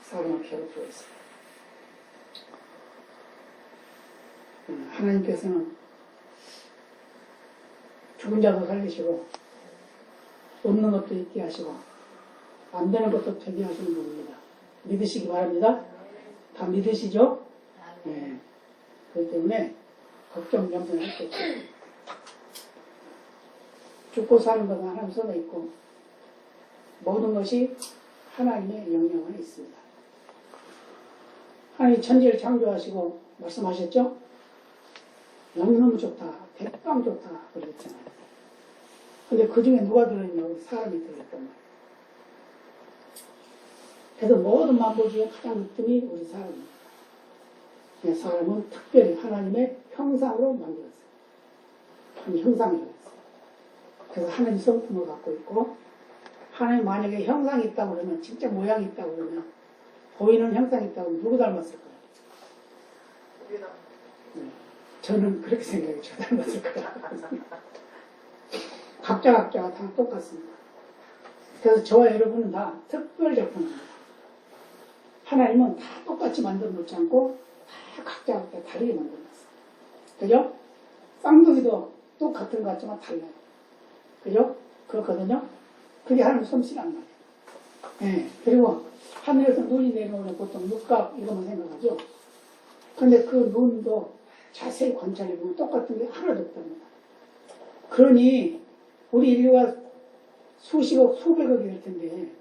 사람을 괴롭히고 있어요. 하나님께서는 죽은 자도 살리시고 없는 것도 있게 하시고 안 되는 것도 되게 하시는 분입니다. 믿으시기 바랍니다. 다 믿으시죠? 네. 그렇기 때문에 걱정 염려할 게 없어요. 죽고 사는 것은 하나님 손에 있고 모든 것이 하나님의 영향에 있습니다. 하나님 천지를 창조하시고 말씀하셨죠? 너무너무 좋다. 대빵 좋다. 그러셨잖아요. 근데 그 중에 누가 들어있냐고 사람이 들어있단 말이에요. 그래서 모든 만물 중에 가장 으뜸이 우리 사람입니다. 사람은 특별히 하나님의 형상으로 만들었어요. 하나님 형상이라고 했어요. 그래서 하나님 성품을 갖고 있고 하나님 만약에 형상이 있다고 그러면 진짜 모양이 있다고 그러면 보이는 형상이 있다고 그러면 누구 닮았을까요? 저는 그렇게 생각해요. 저 닮았을 거라. 각자가 다 똑같습니다. 그래서 저와 여러분은 다 특별 작품입니다. 하나님은 다 똑같이 만들어 놓지 않고 다 각자 다르게 만들어 놨어요. 그죠? 쌍둥이도 똑같은 것 같지만 달라요. 그죠? 그렇거든요? 그게 하나님 솜씨란 말이에요. 네. 그리고 하늘에서 눈이 내려오면 보통 육각 이것만 생각하죠? 근데 그 눈도 자세히 관찰해보면 똑같은 게 하나도 없답니다. 그러니 우리 인류가 수십억, 수백억이 될 텐데,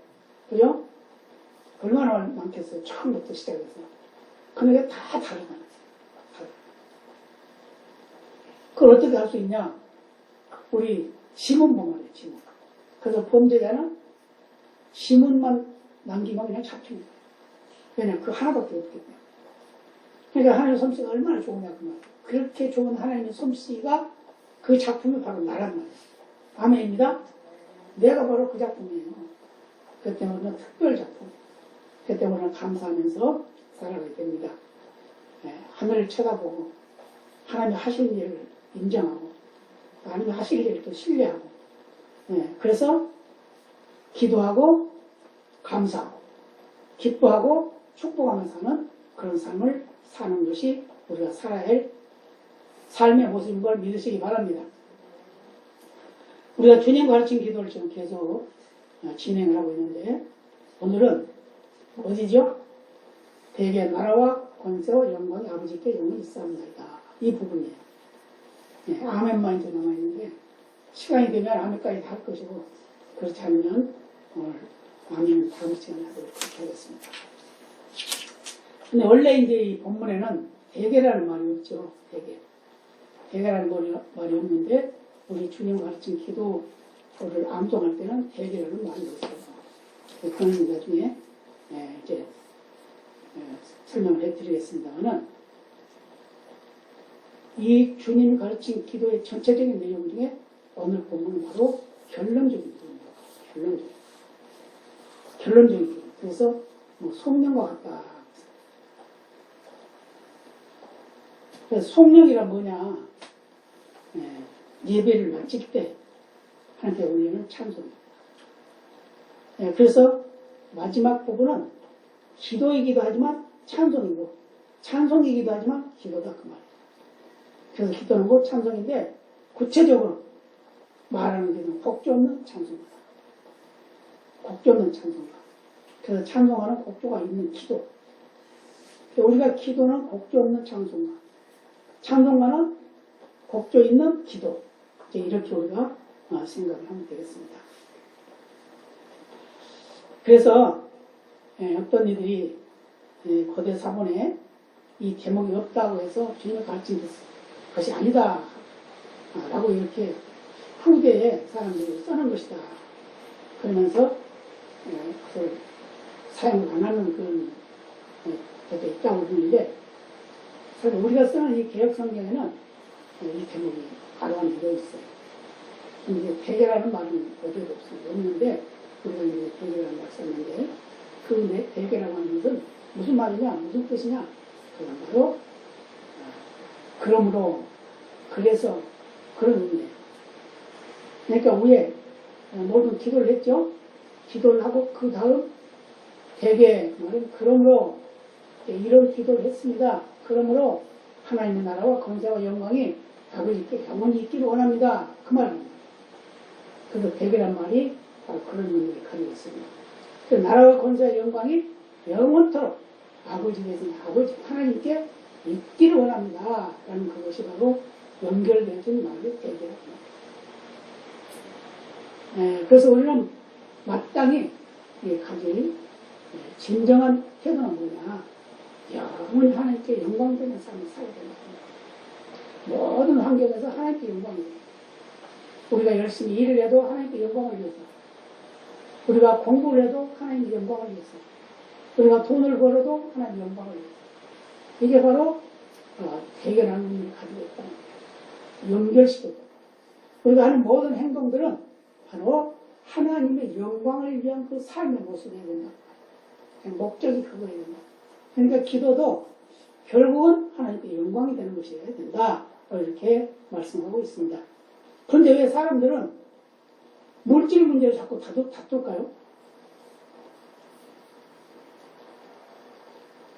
그죠? 얼마나 많겠어요? 처음부터 시작해서. 근데 다 다르다는 거예요. 그걸 어떻게 할 수 있냐? 우리 지문보만 해요, 지문. 그래서 범죄자는 지문만 남기면 그냥 잡힙니다. 왜냐면 그 하나밖에 없기 때문에. 그러니까 하나님의 솜씨가 얼마나 좋으냐, 그 말이에요. 그렇게 좋은 하나님의 솜씨가 그 작품이 바로 나란 말이에요. 아멘입니다. 내가 바로 그 작품이에요. 그 때문에 특별 작품. 그 때문에 감사하면서 살아가게 됩니다. 네, 하늘을 쳐다보고 하나님이 하실 일을 인정하고 하나님이 하실 일을 또 신뢰하고 네, 그래서 기도하고 감사하고 기뻐하고 축복하며 사는 그런 삶을 사는 것이 우리가 살아야 할 삶의 모습인 걸 믿으시기 바랍니다. 우리가 주님 가르친 기도를 지금 계속 진행을 하고 있는데 오늘은 어디죠? 대개 나라와 권세와 영광이 아버지께 영원히 있사옵나이다. 이 부분이에요. 네, 아멘만 이제 남아있는데 시간이 되면 아멘까지 다 할 것이고 그렇지 않으면 오늘 아멘 다음 시간에 하도록 하겠습니다. 근데 원래 이제 이 본문에는 대개라는 말이 없죠. 대개. 대개라는 말이 없는데 우리 주님 가르친 기도를 암송할 때는 대개라는 말이 없어요. 그런 나중에 이제 설명을 해드리겠습니다만은 이 주님이 가르친 기도의 전체적인 내용 중에 오늘 본문은 바로 결론적인 기도입니다. 결론적인 기도. 그래서 뭐 속령과 같다. 그래서 속령이란 뭐냐? 예배를 마칠 때 하나님께 올리는 찬송입니다. 그래서 마지막 부분은 기도이기도 하지만 찬송이고 찬송이기도 하지만 기도다 그 말이에요. 그래서 기도는 곧 찬송인데 구체적으로 말하는 데는 곡조 없는 찬송이다. 곡조 없는 찬송가. 그래서 찬송하는 곡조가 있는 기도. 우리가 기도는 곡조 없는 찬송가. 찬송가는 곡조 있는 기도. 이제 이렇게 우리가 생각을 하면 되겠습니다. 그래서 어떤 이들이 고대 사본에 이 제목이 없다고 해서 주님을 가르친 것이 아니다 라고 이렇게 후대에 사람들이 써는 것이다 그러면서 그걸 사용을 안 하는 그런 것도 있다고 그러는데 사실 우리가 쓰는 이 개혁 성경에는 이 제목이 가로안 되어 있어요. 근데 대개라는 말은 어디에도 없는데 우리가 이제 대개라는 말 썼는데 그 대개라고 하는 것은 무슨 말이냐, 무슨 뜻이냐? 그건 바로 그러므로 그래서 그런 의미예요. 그러니까 위에 모든 기도를 했죠. 기도를 하고 그 다음 대개 말은 그러므로 이런 기도를 했습니다. 그러므로 하나님의 나라와 권세와 영광이 아버지께 영원히 있기를 원합니다. 그 말입니다. 그래서 대개란 말이 바로 그런 의미를 가지고 있습니다. 그 나라와 권세와 영광이 영원토록 아버지께서 아버지 하나님께 있기를 원합니다. 라는 그것이 바로 연결되어진 말이 대개라고 합니다. 그래서 우리는 마땅히 가질 진정한 태도는 뭐냐? 영원히 하나님께 영광되는 삶을 살아야 된다. 모든 환경에서 하나님께 영광을 위해서. 우리가 열심히 일을 해도 하나님께 영광을 위해서. 우리가 공부를 해도 하나님께 영광을 위해서. 우리가 돈을 벌어도 하나님께 영광을 위해서. 이게 바로 대결하는 의미를 가지고 있다는 거예요. 연결시켰다. 우리가 하는 모든 행동들은 바로 하나님의 영광을 위한 그 삶의 모습이 해야 된다. 목적이 그거여야 된다. 그러니까 기도도 결국은 하나님께 영광이 되는 것이어야 된다. 이렇게 말씀하고 있습니다. 그런데 왜 사람들은 물질 문제를 자꾸 다툴까요?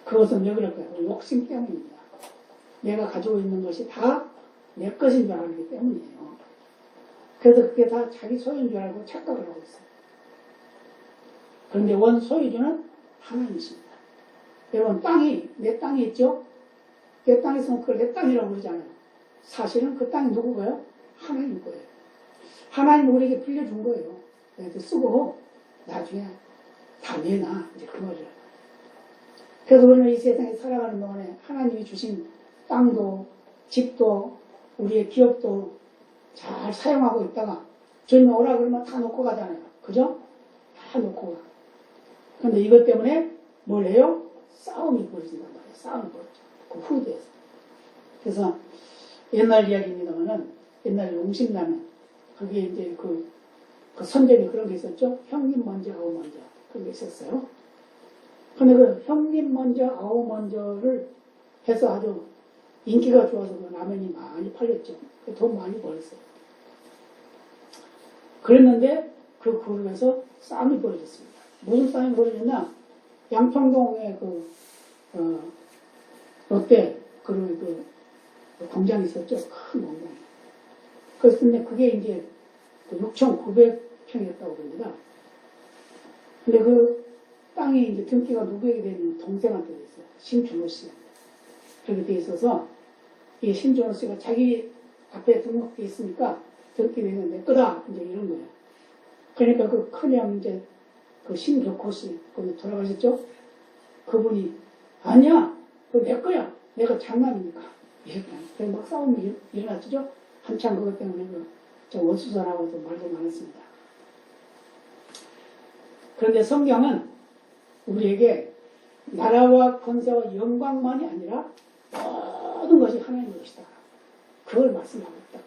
그것은 왜 그럴까요? 욕심 때문입니다. 내가 가지고 있는 것이 다 내 것인 줄 알기 때문이에요. 그래서 그게 다 자기 소유인 줄 알고 착각을 하고 있어요. 그런데 원 소유주는 하나님이십니다. 여러분, 내 땅이 있죠? 내 땅이 있으면 그걸 내 땅이라고 그러잖아요. 사실은 그 땅이 누구고요? 하나님 거예요. 하나님 우리에게 빌려준 거예요. 그래서 쓰고 나중에 다 내놔. 이제 그 말이에요. 그래서 우리는 이 세상에 살아가는 동안에 하나님이 주신 땅도 집도 우리의 기업도 잘 사용하고 있다가 주님 오라 그러면 다 놓고 가잖아요. 그죠? 다 놓고 가. 그런데 이것 때문에 뭘 해요? 싸움이 벌어진단 말이에요. 싸움이 벌어져. 그 후대에서. 그래서 옛날 이야기입니다만은 옛날에 용신라면 거기에 이제 그 선전이 그런 게 있었죠. 형님 먼저 아우 먼저 그런 게 있었어요. 근데 그 형님 먼저 아우 먼저를 해서 아주 인기가 좋아서 그 라면이 많이 팔렸죠. 돈 많이 벌었어요. 그랬는데 그 그룹에서 싸움이 벌어졌습니다. 무슨 싸움이 벌어졌나? 양평동에 롯데 그 공장이 있었죠. 큰 공장. 그랬는데 그게 이제 6,900평이었다고 그럽니다. 근데 그 땅이 이제 등기가 누구에게 되는 동생한테 돼 있어요. 심준호 씨. 그렇게 돼 있어서 이 심준호 씨가 자기 앞에 등록돼 있으니까 등기 되면 내 거다. 이제 이런 거예요. 그러니까 그 큰형 이제 그 심격호 씨, 거기 돌아가셨죠? 그분이 아니야, 그거 내 거야. 내가 장남이니까. 이렇게. 그래서 막 싸움이 일어났죠? 한참 그것 때문에 저 원수사라고도 말도 많았습니다. 그런데 성경은 우리에게 나라와 권세와 영광만이 아니라 모든 것이 하나님의 것이다. 그걸 말씀하고 있다.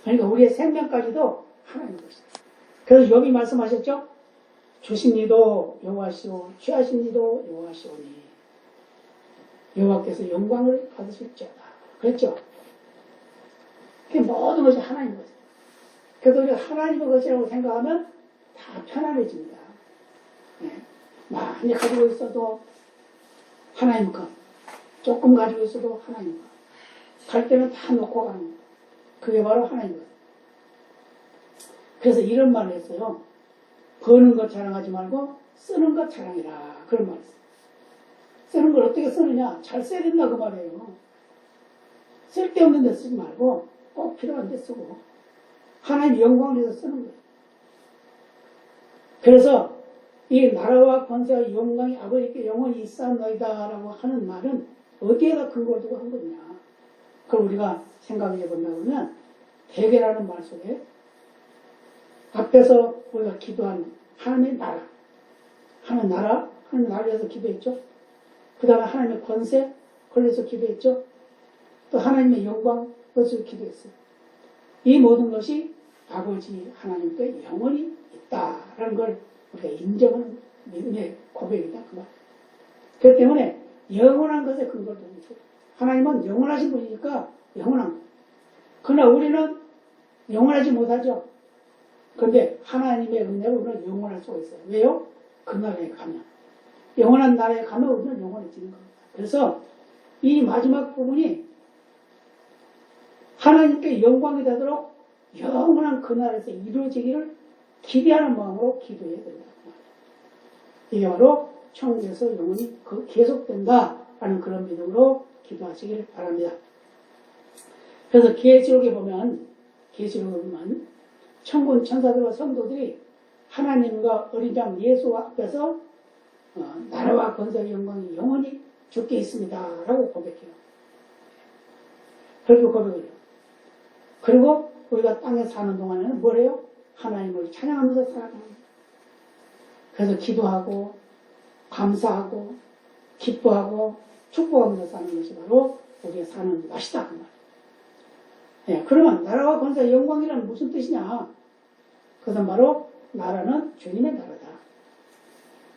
그러니까 우리의 생명까지도 하나님의 것이다. 그래서 여기 말씀하셨죠? 주신 이도 여호와시오, 취하신 이도 여호와시오니 여호와께서 영광을 받으실지어다. 그랬죠? 그게 모든 것이 하나님의 것이다. 그래서 우리가 하나님의 것이라고 생각하면 다 편안해집니다. 네. 많이 가지고 있어도 하나님 것, 조금 가지고 있어도 하나님 것, 갈 때는 다 놓고 가는 것. 그게 바로 하나님 것. 그래서 이런 말을 했어요. 버는 것 자랑하지 말고 쓰는 것 자랑해라. 그런 말을 했어요. 쓰는 걸 어떻게 쓰느냐? 잘 써야 된다 그 말이에요. 쓸데없는 데 쓰지 말고 꼭 필요한 데 쓰고 하나님 영광을 위해서 쓰는 거예요. 그래서 이 나라와 권세와 영광이 아버지께 영원히 있사옵나이다 라고 하는 말은 어디에다 근거를 두고 한 거냐. 그걸 우리가 생각해 본다면 대개라는 말 속에 앞에서 우리가 기도한 하나님의 나라, 하나님의 나라를 위해서 기도했죠. 그 다음에 하나님의 권세, 그걸 위해서 기도했죠. 또 하나님의 영광, 그것을 위해서 기도했어요. 이 모든 것이 아버지 하나님께 영원히 있다라는 걸 우리가 인정하는 믿음의 고백이다. 그 말. 그렇기 때문에 영원한 것에 근거를 두고 있어요. 하나님은 영원하신 분이니까 영원한 것. 그러나 우리는 영원하지 못하죠. 그런데 하나님의 은혜로 우리는 영원할 수가 있어요. 왜요? 그날에 가면 영원한 나라에 가면 우리는 영원해지는 겁니다. 그래서 이 마지막 부분이 하나님께 영광이 되도록 영원한 그 나라에서 이루어지기를 기대하는 마음으로 기도해야 된다. 이게 바로 천국에서 영원히 계속된다라는 그런 믿음으로 기도하시기를 바랍니다. 그래서 계시록에 보면 천군 천사들과 성도들이 하나님과 어린 양 예수 앞에서 나라와 권세와 영광이 영원히 주께 있습니다 라고 고백해요. 그렇게 고백을 해요. 그리고 우리가 땅에 사는 동안에는 뭐래요? 하나님을 찬양하면서 살아가는 거예요. 그래서 기도하고 감사하고 기뻐하고 축복하면서 사는 것이 바로 우리가 사는 맛이다 그 말이에요. 네, 그러면 나라와 권세와 영광이란 무슨 뜻이냐? 그것은 바로 나라는 주님의 나라다.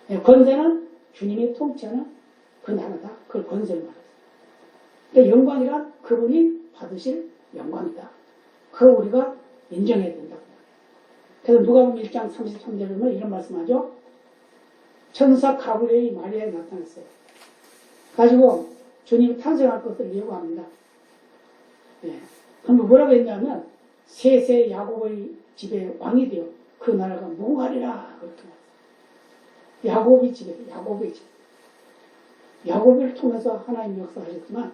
네, 권세는 주님이 통치하는 그 나라다. 그걸 권세를 말해요. 그러니까 영광이란 그분이 받으실 영광이다. 그걸 우리가 인정해야 된다. 그래서 누가복음 1장 33절에 보면 이런 말씀하죠. 천사 가브리엘이 마리아에 나타났어요. 가지고 주님이 탄생할 것을 예고합니다. 네. 그럼 뭐라고 했냐면 셋의 야곱의 집에 왕이 되어 그 나라가 무궁하리라 그렇게 말했어요. 야곱의 집에 야곱의 집. 야곱을 통해서 하나님 역사하셨지만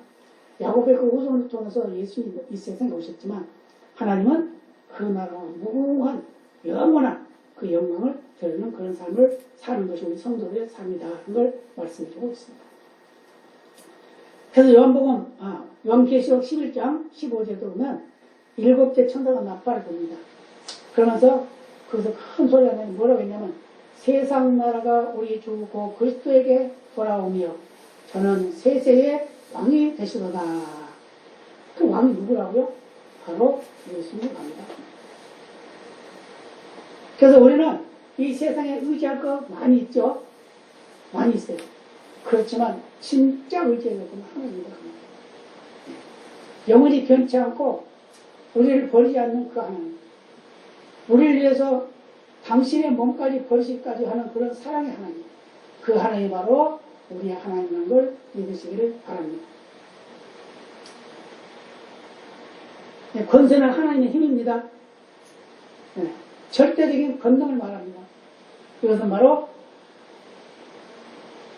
야곱의 그 후손을 통해서 예수님 이 세상에 오셨지만 하나님은 그 나라가 무궁한 영원한 그 영광을 드리는 그런 삶을 사는 것이 우리 성도들의 삶이다 하는 걸 말씀해주고 있습니다. 그래서 요한계시록 11장 15절에 보면 7째 천사가 나팔을 붑니다. 그러면서 거기서 큰 소리가 나면 뭐라고 했냐면 세상 나라가 우리 주 고 그리스도에게 돌아오며 저는 세세의 왕이 되시도다. 그 왕이 누구라고요? 바로 예수님 왕이다. 그래서 우리는 이 세상에 의지할 거 많이 있죠? 많이 있어요. 그렇지만 진짜 의지해야 되는 하나님이다. 영원히 변치 않고 우리를 버리지 않는 그 하나님. 우리를 위해서 당신의 몸까지 버리시기까지 하는 그런 사랑의 하나님. 그 하나님이 바로 우리의 하나님이라는 걸 믿으시기를 바랍니다. 네, 권세는 하나님의 힘입니다. 네, 절대적인 권능을 말합니다. 이것은 바로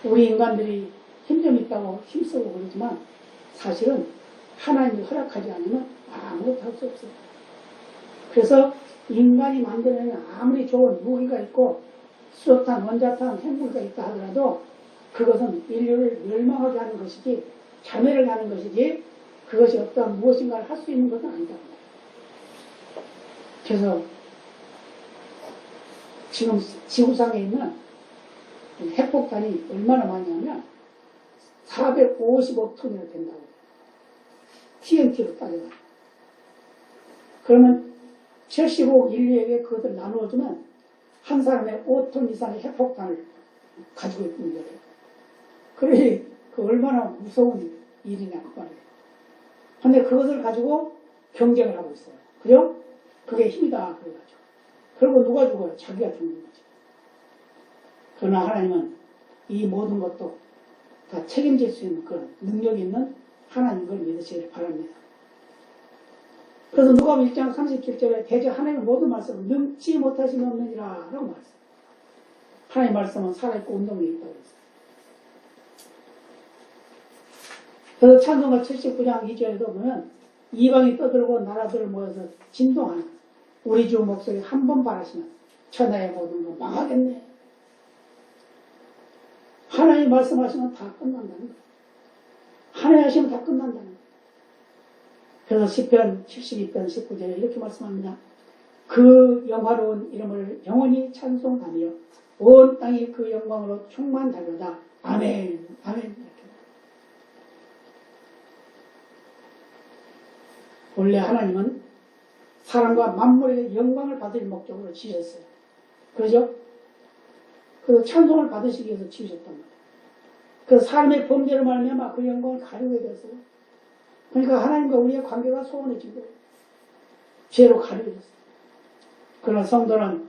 우리 인간들이 힘 좀 있다고 힘쓰고 그러지만 사실은 하나님이 허락하지 않으면 아무것도 할 수 없어요. 그래서 인간이 만들어내는 아무리 좋은 무기가 있고 수소탄, 원자탄, 핵무기가 있다 하더라도 그것은 인류를 멸망하게 하는 것이지 자멸을 하는 것이지 그것이 어떤 무엇인가를 할 수 있는 것은 아니다. 그래서 지금 지구상에 있는 핵폭탄이 얼마나 많이 하면 455톤이나 된다고. TNT로 따져요. 그러면 75억 인류에게 그것을 나누어주면 한 사람의 5톤 이상의 핵폭탄을 가지고 있는 거예요. 그러니 그 얼마나 무서운 일이냐 그 말이에요. 근데 그것을 가지고 경쟁을 하고 있어요. 그죠? 그게 힘이다 그래가지고. 그리고 누가 죽어요? 자기가 죽는 거죠. 그러나 하나님은 이 모든 것도 다 책임질 수 있는 그런 능력이 있는 하나님을 믿으시길 바랍니다. 그래서 누가복음 1장 37절에 대저 하나님의 모든 말씀을 능치 못하심이 없느니라 라고 말했어요. 하나님의 말씀은 살아있고 운동이 있다고 했어요. 그래서 찬송가 79장 2절에도 보면 이방이 떠들고 나라들을 모여서 진동하는 우리 주 목소리 한 번 바라시면 천하의 모든 거 망하겠네. 하나님 말씀하시면 다 끝난다는 거예요. 하나님 하시면 다 끝난다는 거예요. 그래서 시편 72편 19절에 이렇게 말씀합니다. 그 영화로운 이름을 영원히 찬송하며 온 땅이 그 영광으로 충만하려다. 아멘. 아멘. 이렇게. 원래 하나님은 사람과 만물의 영광을 받을 목적으로 지으셨어요. 그렇죠? 그 찬송을 받으시기 위해서 지으셨단 말이에요. 그 사람의 범죄를 말미암아 그 영광을 가리게 되었어요. 그러니까 하나님과 우리의 관계가 소원해지고 죄로 가려졌어요. 그러나 성도는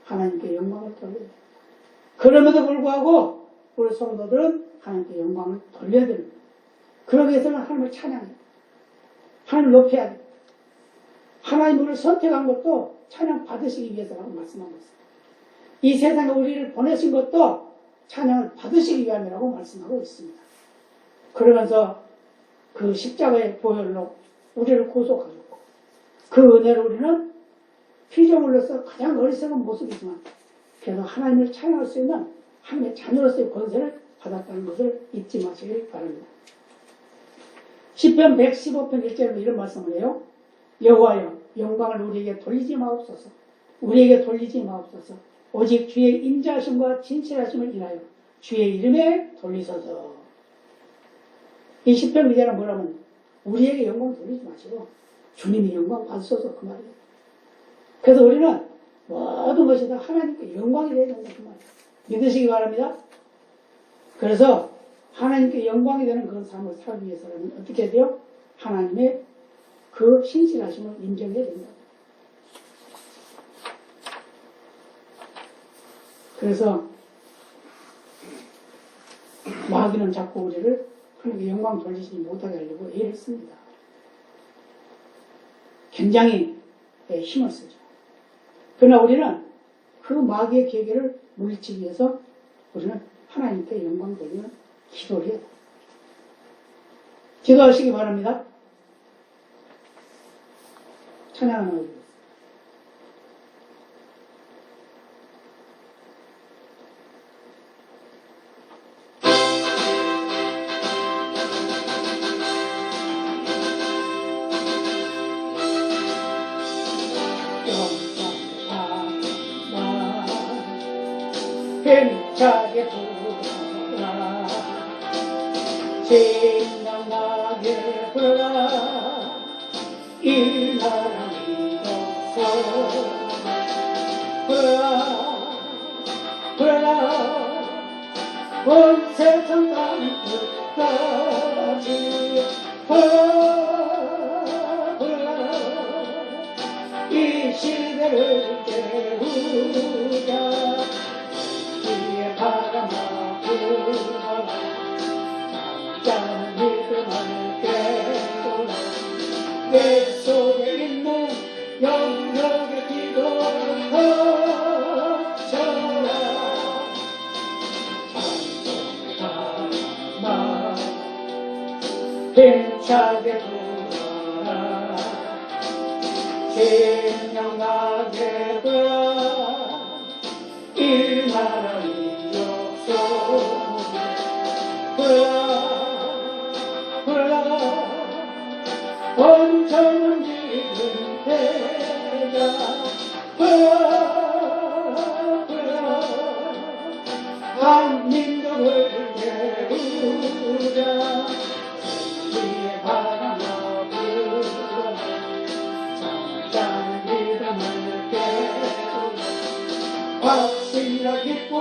하나님께 영광을 돌려야 돼요. 그럼에도 불구하고 우리 성도들은 하나님께 영광을 돌려야 됩니다. 그러기 위해서는 하나님을 찬양해야 돼요. 하나님을 높여야 돼요. 하나님 우리를 선택한 것도 찬양 받으시기 위해서라고 말씀하고 있습니다. 이 세상에 우리를 보내신 것도 찬양을 받으시기 위함이라고 말씀하고 있습니다. 그러면서 그 십자가의 보혈로 우리를 구속하셨고 그 은혜로 우리는 피조물로서 가장 어리석은 모습이지만 그래도 하나님을 찬양할 수 있는 하나님의 자녀로서의 권세를 받았다는 것을 잊지 마시길 바랍니다. 시편 115편 1절에 이런 말씀을 해요. 여호와여 영광을 우리에게 돌리지 마옵소서. 우리에게 돌리지 마옵소서. 오직 주의 인자하심과 진실하심을 인하여 주의 이름에 돌리소서. 이 시편 기자는 뭐라면 우리에게 영광 돌리지 마시고 주님이 영광 받으소서 그 말이에요. 그래서 우리는 모든 것이 다 하나님께 영광이 되어야 된다 그 말이에요. 믿으시기 바랍니다. 그래서 하나님께 영광이 되는 그런 삶을 살기 위해서는 어떻게 해야 돼요? 하나님의 그 신실하심을 인정해야 된다. 그래서 마귀는 자꾸 우리를 하나님께 영광 돌리지 못하게 하려고 애를 씁니다. 굉장히 힘을 쓰죠. 그러나 우리는 그 마귀의 계계를 물리치기 위해서 우리는 하나님께 영광 돌리는 기도를 해야 돼요. 기도하시기 바랍니다. 찬양하는 거죠. 힘차게 불어라 신명나게 불어라 이 나라 믿어서 불어라 불어라 온 세상 땅끝까지 불어라 불어라 이 시대를 깨우자 바람아 불어라 잠자는 믿음을 깨우라 내 속에 있는 영역의 기도를 거쳐라 찬송의 바람아 힘차게 불어라 신명나게 불어라 이 나라 불어라 온천은 지금 대자 불어라 한민족을 깨우자 위에 바람아 불어라 잠자는 믿음을 깨우라 확신과 기쁨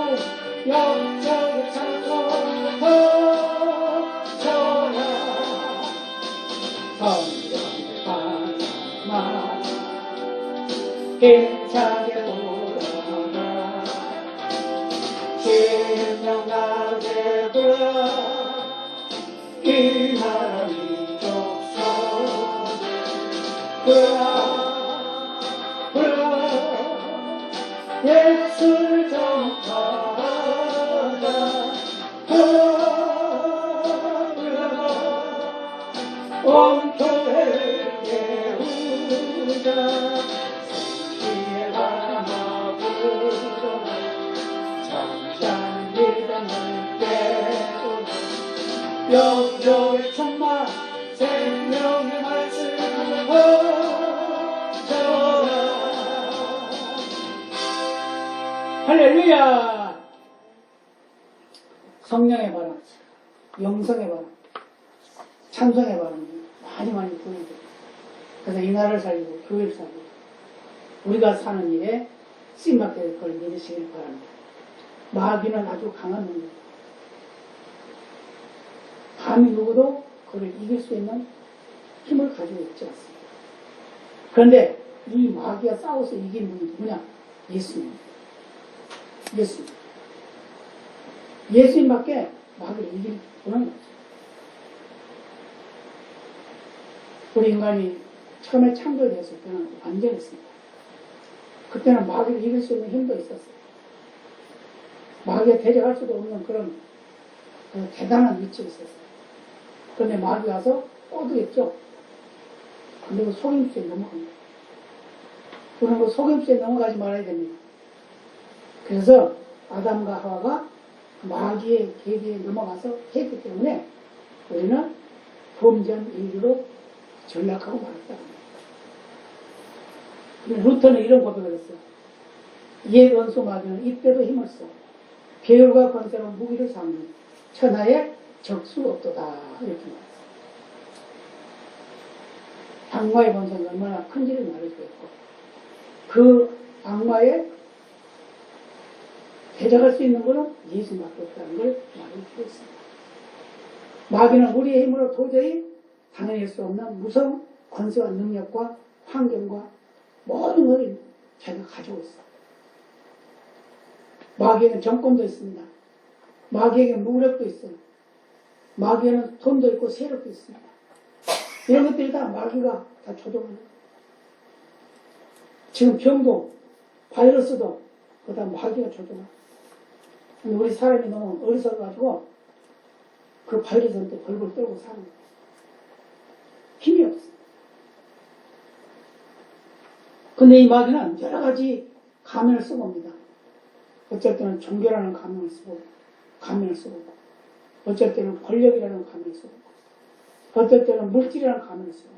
영적의 찬송 터져라 성령의 바람아 힘차게 불어라 신명나게 불어라 이 나라 민족 속 불어라 불어라 예수를 전파하자 온 교회를 깨우자 주의 바람아 불어라 잠잠 믿음을 깨우라 영적의 충만 생명의 말씀을 퍼져라 할렐루야. 성령의 바람, 영성의 바람, 참성의 바람 많이 보이죠. 그래서 이 나라를 살리고 교회를 살리고 우리가 사는 일에 쓰임받게 될 걸 믿으시길 바랍니다. 마귀는 아주 강한 놈입니다. 감히 누구도 그를 이길 수 있는 힘을 가지고 있지 않습니다. 그런데 이 마귀가 싸워서 이긴 분이 누구냐? 예수님입니다. 예수님. 예수님밖에 마귀를 이길 수는 없어요. 우리 인간이 처음에 창조되었을 때는 완전했습니다. 그때는 마귀를 이길 수 있는 힘도 있었어요. 마귀에 대적할 수도 없는 그런 대단한 위치에 있었어요. 그런데 마귀가 와서 꼬드겠죠. 그리고 속임수에 넘어갑니다. 그런 거 속임수에 넘어가지 말아야 됩니다. 그래서 아담과 하와가 마귀의 계기에 넘어가서 했기 때문에 우리는 범죄한 인류로 전락하고 말았다. 루터는 이런 고백을 했어요. 옛 원수 마귀는 이때도 힘을 써 계율과 권세로 무기를 삼는 천하의 적수 없도다. 이렇게 말했어요. 악마의 권세가 얼마나 큰지를 말해주겠고 그 악마에 대적할 수 있는 것은 예수밖에 없다는 걸 말해주고 있습니다. 마귀는 우리의 힘으로 도저히 당해낼 수 없는 무서운 권세와 능력과 환경과 모든 것을 자기가 가지고 있어요. 마귀에는 정권도 있습니다. 마귀에게 무력도 있어요. 마귀에는 돈도 있고 세력도 있습니다. 이런 것들이 다 마귀가 다 조종하는 거예요. 지금 병도 바이러스도 그거 다 마귀가 조종하는 거예요. 근데 우리 사람이 너무 어리석어가지고 그 바이러스한테 벌벌 떨고 사는 거예요. 힘이 없어. 근데 이 마귀는 여러 가지 가면을 쓰고 옵니다. 어쩔 때는 종교라는 가면을 쓰고, 어쩔 때는 권력이라는 가면을 쓰고, 어쩔 때는 물질이라는 가면을 쓰고,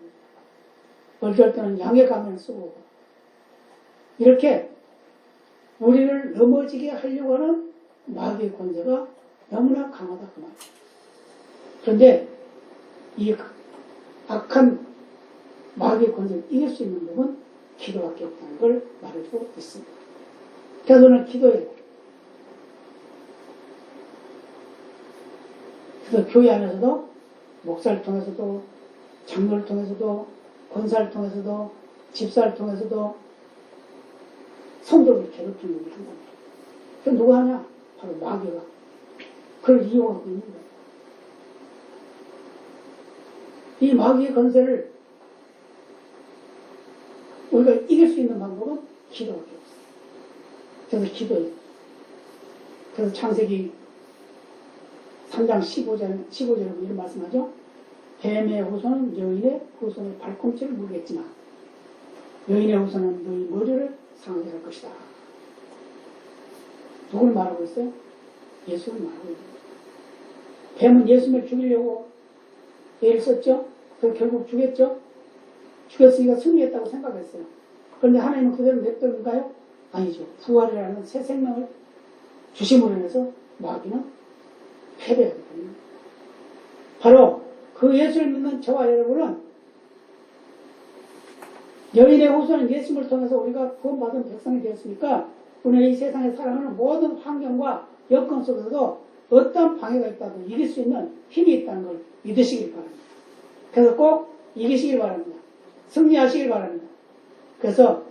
어쩔 때는 양의 가면을 쓰고, 이렇게 우리를 넘어지게 하려고 하는 마귀의 권세가 너무나 강하다 그 말이에요. 그런데 이 악한 마귀의 권세를 이길 수 있는 법은 기도밖에 없다는 걸 말해주고 있습니다. 그래서 저는 기도해요. 그래서 교회 안에서도 목사를 통해서도 장로를 통해서도 권사를 통해서도 집사를 통해서도 성도를 괴롭히는 일을 한다. 그 누가 하냐? 바로 마귀가 그걸 이용하고 있는 거예요. 이 마귀의 권세를 우리가 이길 수 있는 방법은 기도밖에 없어요. 그래서 기도해요. 그래서 창세기 3장 15절에 이런 말씀하죠. 뱀의 후손은 여인의 후손의 발꿈치를 물겠지만 여인의 후손은 너희 머리를 상하게 할 것이다. 누굴 말하고 있어요? 예수를 말하고 있어요. 뱀은 예수를 죽이려고 애를 썼죠. 그래서 결국 죽였죠. 죽였으니까 승리했다고 생각했어요. 그런데 하나님은 그대로 냅뒀는가요? 아니죠. 부활이라는 새 생명을 주심으로 인해서 마귀는 패배하거든요. 바로 그 예수를 믿는 저와 여러분은 여인의 후손은 예수를 통해서 우리가 구원받은 백성이 되었으니까 우리는 이 세상에 살아가는 모든 환경과 여건 속에서도 어떤 방해가 있다고 이길 수 있는 힘이 있다는 걸 믿으시길 바랍니다. 그래서 꼭 이기시길 바랍니다. 승리하시길 바랍니다. 그래서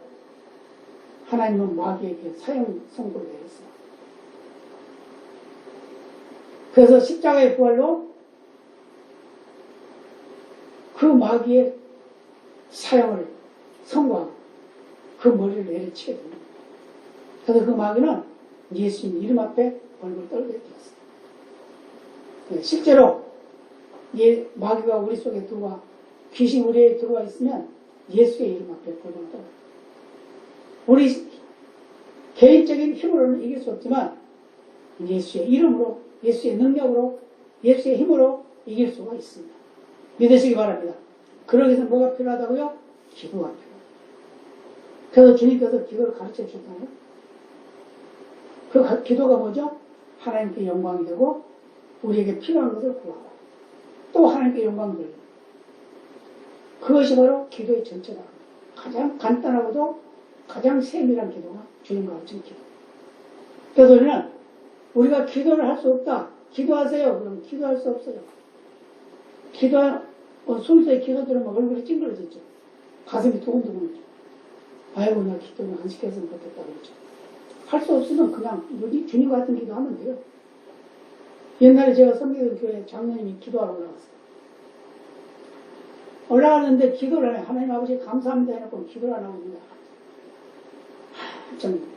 하나님은 마귀에게 사형 선고를 내렸어요. 그래서 십자가의 부활로 그 마귀의 사형을 선고하고 그 머리를 내리치게 됩니다. 그래서 그 마귀는 예수님 이름 앞에 얼굴 떨게 되었어요. 실제로 마귀가 우리 속에 들어와 귀신 우리에 들어와 있으면 예수의 이름 앞에 얼굴 떨어요. 우리 개인적인 힘으로는 이길 수 없지만 예수의 이름으로, 예수의 능력으로, 예수의 힘으로 이길 수가 있습니다. 믿으시기 바랍니다. 그러기 위해서 뭐가 필요하다고요? 기도가 필요합니다. 그래서 주님께서 기도를 가르쳐 주셨다고요. 그 기도가 뭐죠? 하나님께 영광이 되고 우리에게 필요한 것을 구하고 또 하나님께 영광이 되고 그것이 바로 기도의 전체다. 가장 간단하고도 가장 세밀한 기도가 주님과 가르친 기도. 그래서 우리는 우리가 기도를 할 수 없다. 기도하세요. 그러면 기도할 수 없어요. 순수의 기도 들으면 얼굴이 찡그러졌죠. 가슴이 두근두근하죠. 아이고, 나 기도는 안 시켰으면 좋겠다 그러죠. 할 수 없으면 그냥 주님 같은 기도 하면 돼요. 옛날에 제가 섬기던 교회 장로님이 기도하러 올라갔어요. 올라가는데 기도를 안 해. 하나님 아버지 감사합니다 해놓고 기도를 안 하고 있는 거야.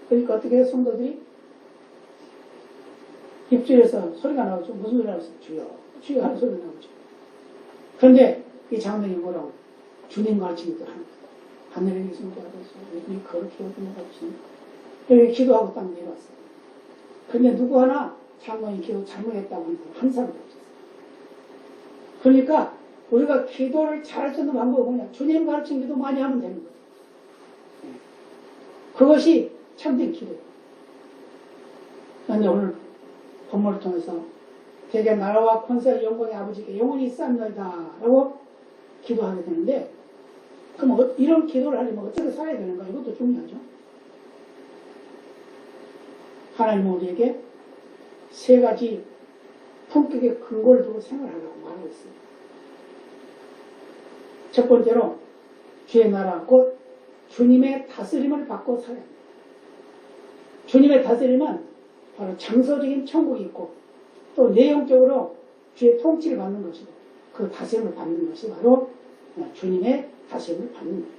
그러니까 어떻게 해요? 성도들이 입술에서 소리가 나오죠. 무슨 소리가 나오죠? 주여, 주여 하는 소리가 나오죠. 그런데 이 장로님이 뭐라고? 주님 가르치니까 하는 거예요. 하늘에 계신 분 아버지, 여러분이 거룩히 여기는 가르치는 여기 기도하고 딱 내려왔어요. 그런데 누구 하나 장로님 기도 잘못했다고 하는 사람 한 사람도 없었어요. 그러니까 우리가 기도를 잘할 수 있는 방법은 뭐냐? 주님 가르친 기도 많이 하면 되는 거예요. 그것이 참된 기도예요. 그런데 오늘 본문을 통해서 대개 나라와 권세와 영광의 아버지께 영원히 있사옵나이다 라고 기도하게 되는데, 그럼 이런 기도를 하려면 어떻게 살아야 되는가? 이것도 중요하죠. 하나님은 우리에게 세 가지 품격의 근거를 두고 생활하라고 말하고 있습니다. 첫 번째로 주의 나라 곧 주님의 다스림을 받고 살아야 합니다. 주님의 다스림은 바로 정서적인 천국이 있고 또 내용적으로 주의 통치를 받는 것이고 그 다스림을 받는 것이 바로 주님의 다스림을 받는 거예요.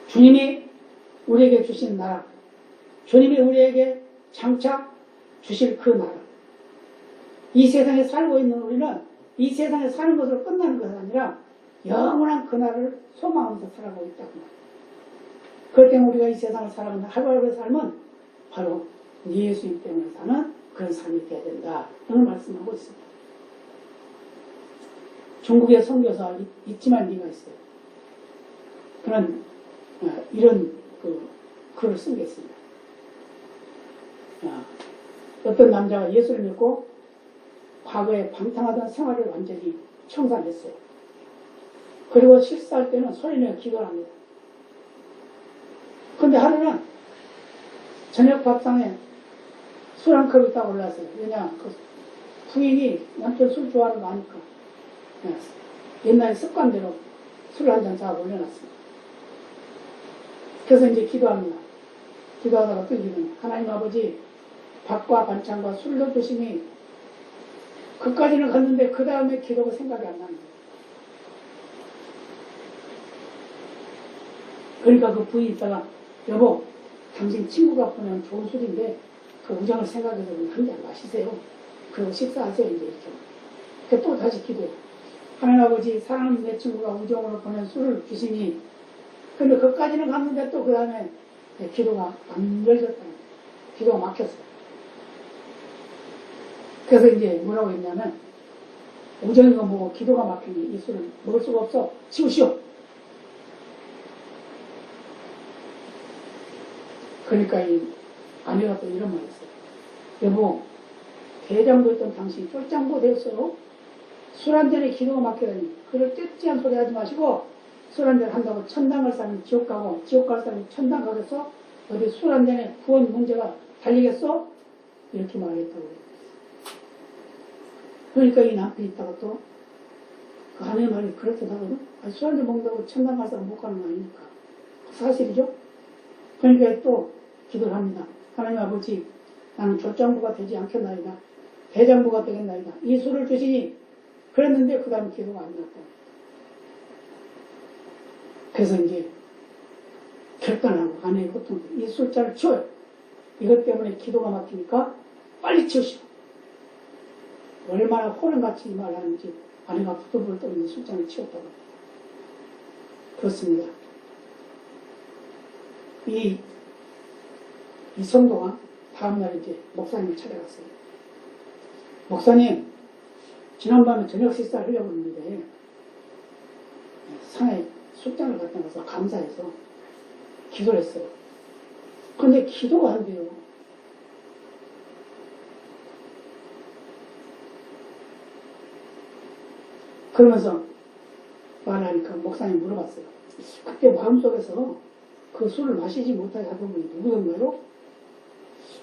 주님이 우리에게 주신 나라, 주님이 우리에게 장차 주실 그 나라, 이 세상에 살고 있는 우리는 이 세상에 사는 것으로 끝나는 것이 아니라 영원한 그 나라를 소망하면서 살아가고 있다고 말합니다. 그럴 때문에 우리가 이 세상을 살아가는 하루하루의 삶은 바로 예수님 때문에 사는 그런 삶이 되어야 된다. 이런 말씀을 하고 있습니다. 중국의 선교사 있지만 네가 있어요. 그런 이런 글을 쓴 게 있습니다. 어떤 남자가 예수를 믿고 과거에 방탕하던 생활을 완전히 청산했어요. 그리고 식사할 때는 소리내어 기도를 합니다. 그런데 하루는 저녁 밥상에 술 한 컵이 딱 올라왔어요. 왜냐, 그 부인이 남편 술 좋아하는 거 아니까. 옛날 습관대로 술 한 잔 다 올려놨습니다. 그래서 이제 기도합니다. 기도하다가 어떤 기도는 하나님 아버지 밥과 반찬과 술로 드시니 그까지는 갔는데 그 다음에 기도가 생각이 안 나는 거예요. 그러니까 그 부인이 있다가 여보 당신 친구가 보내면 좋은 술인데 그 우정을 생각해서 한 잔 마시세요. 그리고 식사하세요. 이제 이렇게. 그러니까 또 다시 기도해요. 하나님 아버지 사랑하는 내 친구가 우정으로 보낸 술을 주시니 근데 그까지는 갔는데 또 그 다음에 기도가 안 열렸다는 거예요. 기도가 막혔어요. 그래서 이제 뭐라고 했냐면 우정이가 뭐고 기도가 막히니 이 술을 먹을 수가 없어. 치우시오. 그러니까 이 아내가 또 이런 말을 했어요. 여보 대장도 있던 당신이 쫄장보 됐어요. 술 한 잔에 기도가 막히다니 그걸 떼찌한 소리 하지 마시고 술 한 잔 한다고 천당 갈 사람이 지옥 가고 지옥 갈 사람이 천당 가겠어? 어디 술 한 잔에 구원 문제가 달리겠어? 이렇게 말했다고. 그러니까 이 남편이 있다가 또 그 아내 말이 그렇게 하거든. 술 한 잔 먹는다고 천당 갈 사람 못 가는 거 아니니까. 사실이죠? 그러니까 또 기도를 합니다. 하나님 아버지 나는 쫄장부가 되지 않겠나이다. 대장부가 되겠나이다. 이 술을 주시니 그랬는데 그 다음 기도가 안 났다. 그래서 이제 결단하고 아내의 고통, 이 술자를 치워요. 이것 때문에 기도가 막히니까 빨리 치우시오. 얼마나 호랑같이 말하는지 아내가 부들부들 떨면서 술잔을 치웠다고 합니다. 그렇습니다. 이 성도가 다음날 이제 목사님을 찾아갔어요. 목사님, 지난밤에 저녁 식사를 하려고 했는데 산에 술잔을 갖다 놔서 감사해서 기도를 했어요. 그런데 기도가 안 돼요. 그러면서 말하니까 목사님 물어봤어요. 그때 마음속에서 그 술을 마시지 못하게 하던 분이 누구던가요?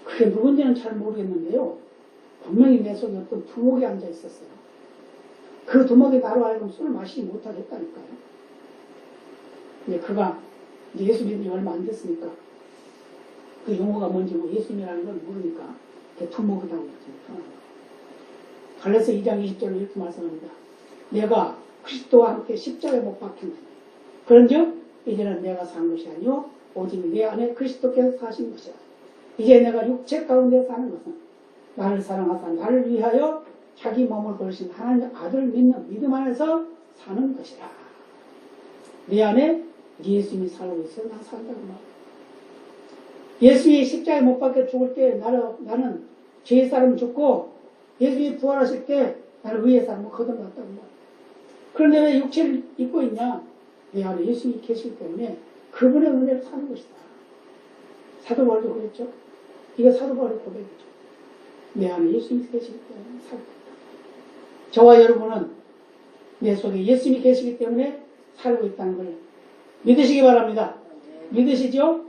그게 누군지는 잘 모르겠는데요. 분명히 내 속에 어떤 두목이 앉아 있었어요. 그 두목이 나로 하여금 술을 마시지 못하게 했다니까요. 근데 그가 이제 예수 믿은 지 얼마 안 됐으니까 그 용어가 뭔지 뭐 예수님이라는 걸 모르니까 두목이라고 했죠. 갈라디아서 2장 20절로 이렇게 말씀합니다. 내가 그리스도와 함께 십자가에 못 박힌 그런즉 이제는 내가 산 것이 아니요 오직 내 안에 그리스도께서 사신 것이라. 이제 내가 육체 가운데 사는 것은 나를 사랑하사 나를 위하여 자기 몸을 버리신 하나님의 아들을 믿는 믿음 안에서 사는 것이라. 내 안에 예수님이 살고 있어 난 산다고 말이야. 예수님이 십자가에 못 박혀 죽을 때 나는 죄의 사람을 죽고 예수님이 부활하실 때 나는 의의 사람을 거듭났다고 말이야. 그런데 왜 육체를 입고 있냐? 내 안에 예수님이 계시기 때문에 그분의 은혜를 사는 것이다. 사도 바울도 그랬죠. 이거 사도 바울의 고백이죠. 내 안에 예수님이 계시기 때문에 살고 있다. 저와 여러분은 내 속에 예수님이 계시기 때문에 살고 있다는 걸 믿으시기 바랍니다. 믿으시죠?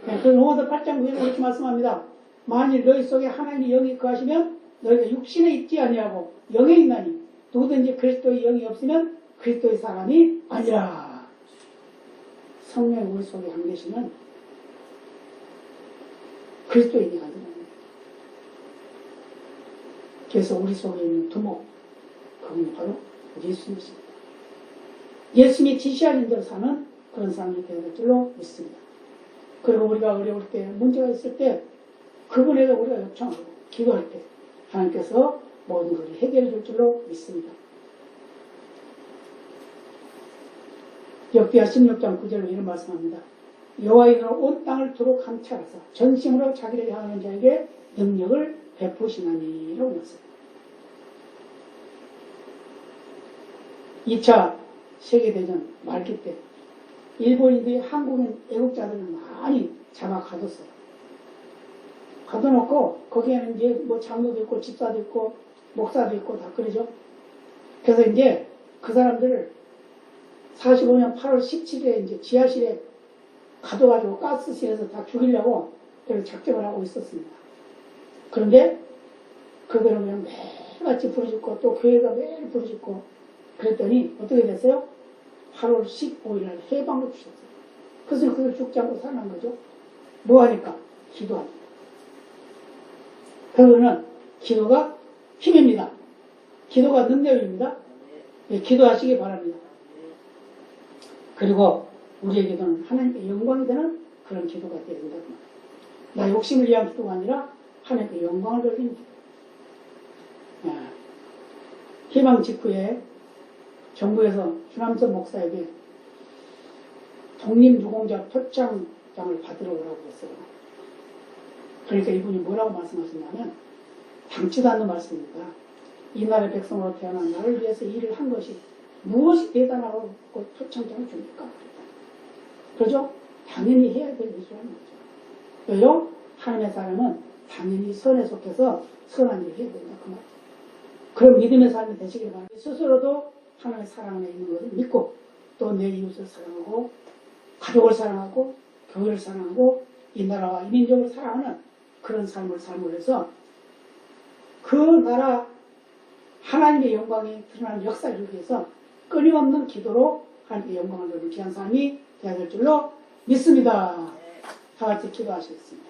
네, 그 로마서 8장 9절에 이렇게 말씀합니다. 만일 너희 속에 하나님의 영이 거하시면 너희가 육신에 있지 아니하고 영에 있나니 누구든지 그리스도의 영이 없으면 그리스도의 사람이 아니라. 성령이 우리 속에 안 계시면 그리스도인이 아니라. 그래서 우리 속에 있는 두목, 그분이 바로 예수님이십니다. 예수님이 지시하는 대로 사는 그런 사람이 되어야 될 줄로 믿습니다. 그리고 우리가 어려울 때, 문제가 있을 때 그분에게 우리가 요청하고 기도할 때 하나님께서 모든 것을 해결해 줄 줄로 믿습니다. 역대하 16장 9절로 이런 말씀합니다. 여호와의 온 땅을 두루 감찰하사 전심으로 자기를 향하는 자에게 능력을 베푸시나니 라고 했습니다. 2차 세계대전 말기 때 일본인들이 한국인 애국자들을 많이 잡아 가뒀어요. 가둬놓고 거기에는 이제 뭐 장로도 있고 집사도 있고 목사도 있고 다 그러죠. 그래서 이제 그 사람들을 45년 8월 17일에 이제 지하실에 가둬가지고 가스실에서 다 죽이려고 그렇게 작정을 하고 있었습니다. 그런데 그거는 그냥 매일같이 부르짖고 또 교회가 매일 부르짖고 그랬더니 어떻게 됐어요? 8월 15일 날 해방을 주셨어요. 그래서 그걸 죽지 않고 살아난 거죠. 뭐 하니까? 기도하니까. 그러면 기도가 힘입니다. 기도가 능력입니다. 네, 기도하시기 바랍니다. 그리고 우리의 기도는 하나님께 영광이 되는 그런 기도가 되어야 된다. 나 욕심을 위한 기도가 아니라 하나님께 영광을 돌리는 기도. 희망 직후에 정부에서 주남선 목사에게 독립유공자 표창장을 받으러 오라고 했어요. 그러니까 이분이 뭐라고 말씀하셨냐면 당치도 않는 말씀입니다. 이 나라의 백성으로 태어난 나를 위해서 일을 한 것이 무엇이 대단하고 그 표창장을 줍니까? 그죠? 당연히 해야 될 일이라는 거죠. 왜요? 하나님의 사람은 당연히 선에 속해서 선한 일을 해야 된다. 그 말. 그런 믿음의 삶이 되시길 바랍니다. 스스로도 하나님의 사랑 안에 있는 것을 믿고 또 내 이웃을 사랑하고 가족을 사랑하고 교회를 사랑하고 이 나라와 이 민족을 사랑하는 그런 삶을 삶을 해서 그 나라 하나님의 영광이 드러나는 역사를 이루기 위해서 끊임없는 기도로 하나님의 영광을 누리는 귀한 삶이 되어야 될 줄로 믿습니다. 다 같이 기도하시겠습니다.